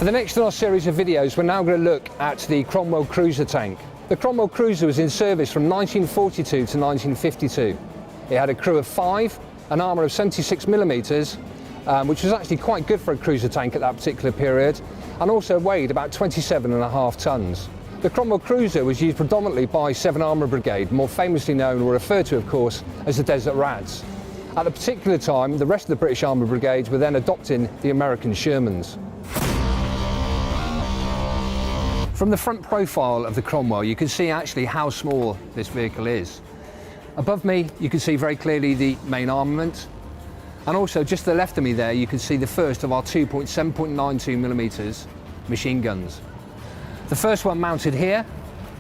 For the next in our series of videos, we're now going to look at the Cromwell cruiser tank. The Cromwell cruiser was in service from 1942 to 1952. It had a crew of 5, an armour of 76mm, which was actually quite good for a cruiser tank at that particular period, and also weighed about 27.5 tonnes. The Cromwell cruiser was used predominantly by 7th Armour Brigade, more famously known or referred to, of course, as the Desert Rats. At a particular time, the rest of the British Armour Brigades were then adopting the American Shermans. From the front profile of the Cromwell, you can see actually how small this vehicle is. Above me, you can see very clearly the main armament, and also just to the left of me there, you can see the first of our 7.92mm machine guns. The first one mounted here,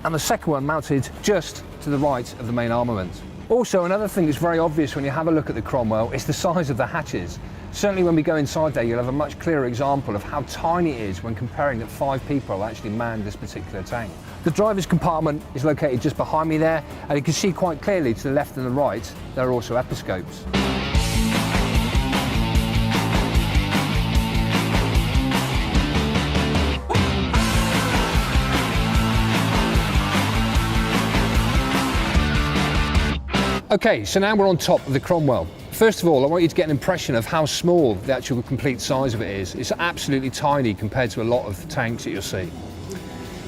and the second one mounted just to the right of the main armament. Also, another thing that's very obvious when you have a look at the Cromwell is the size of the hatches. Certainly when we go inside there, you'll have a much clearer example of how tiny it is when comparing that 5 people actually manned this particular tank. The driver's compartment is located just behind me there, and you can see quite clearly to the left and the right, there are also episcopes. Okay, so now we're on top of the Cromwell. First of all, I want you to get an impression of how small the actual complete size of it is. It's absolutely tiny compared to a lot of tanks that you'll see.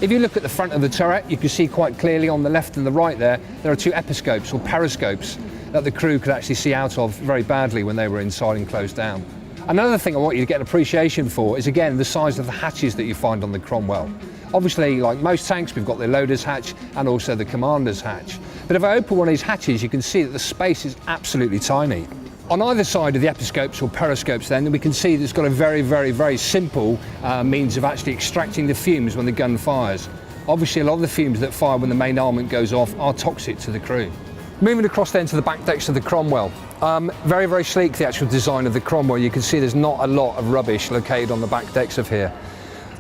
If you look at the front of the turret, you can see quite clearly on the left and the right there are 2 episcopes or periscopes that the crew could actually see out of very badly when they were inside and closed down. Another thing I want you to get an appreciation for is, again, the size of the hatches that you find on the Cromwell. Obviously, like most tanks, we've got the loader's hatch and also the commander's hatch. But if I open one of these hatches, you can see that the space is absolutely tiny. On either side of the episcopes or periscopes then, we can see that it's got a very simple means of actually extracting the fumes when the gun fires. Obviously, a lot of the fumes that fire when the main armament goes off are toxic to the crew. Moving across then to the back decks of the Cromwell. Very sleek, the actual design of the Cromwell. You can see there's not a lot of rubbish located on the back decks of here.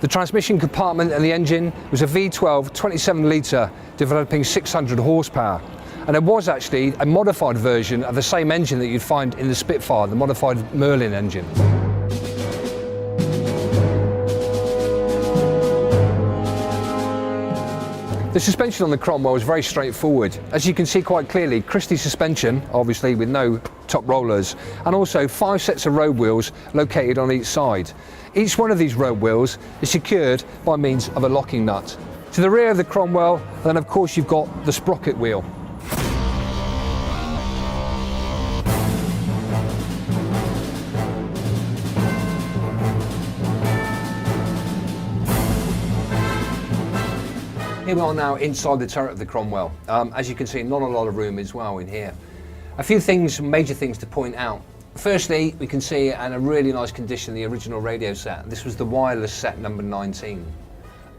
The transmission compartment and the engine was a V12 27 litre developing 600 horsepower. And there was actually a modified version of the same engine that you'd find in the Spitfire, the modified Merlin engine. The suspension on the Cromwell was very straightforward. As you can see quite clearly, Christie suspension, obviously with no top rollers, and also 5 sets of road wheels located on each side. Each one of these road wheels is secured by means of a locking nut. To the rear of the Cromwell, then of course you've got the sprocket wheel. Here we are now inside the turret of the Cromwell. As you can see, not a lot of room as well in here. A few things, major things to point out. Firstly, we can see in a really nice condition the original radio set. This was the wireless set number 19.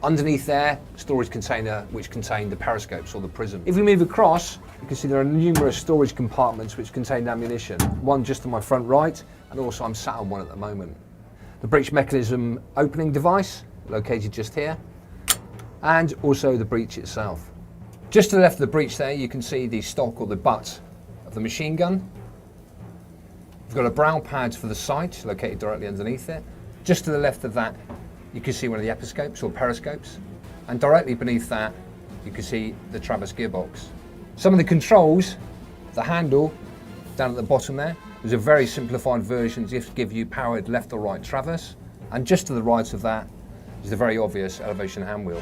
Underneath there, storage container which contained the periscopes or the prism. If we move across, you can see there are numerous storage compartments which contain ammunition. One just to my front right, and also I'm sat on one at the moment. The breech mechanism opening device, located just here, and also the breech itself. Just to the left of the breech there, you can see the stock or the butt of the machine gun. We've got a brow pad for the sight, located directly underneath it. Just to the left of that, you can see one of the episcopes or periscopes. And directly beneath that, you can see the Traverse gearbox. Some of the controls, the handle down at the bottom there, there's a very simplified version just to give you powered left or right traverse. And just to the right of that is the very obvious elevation hand wheel.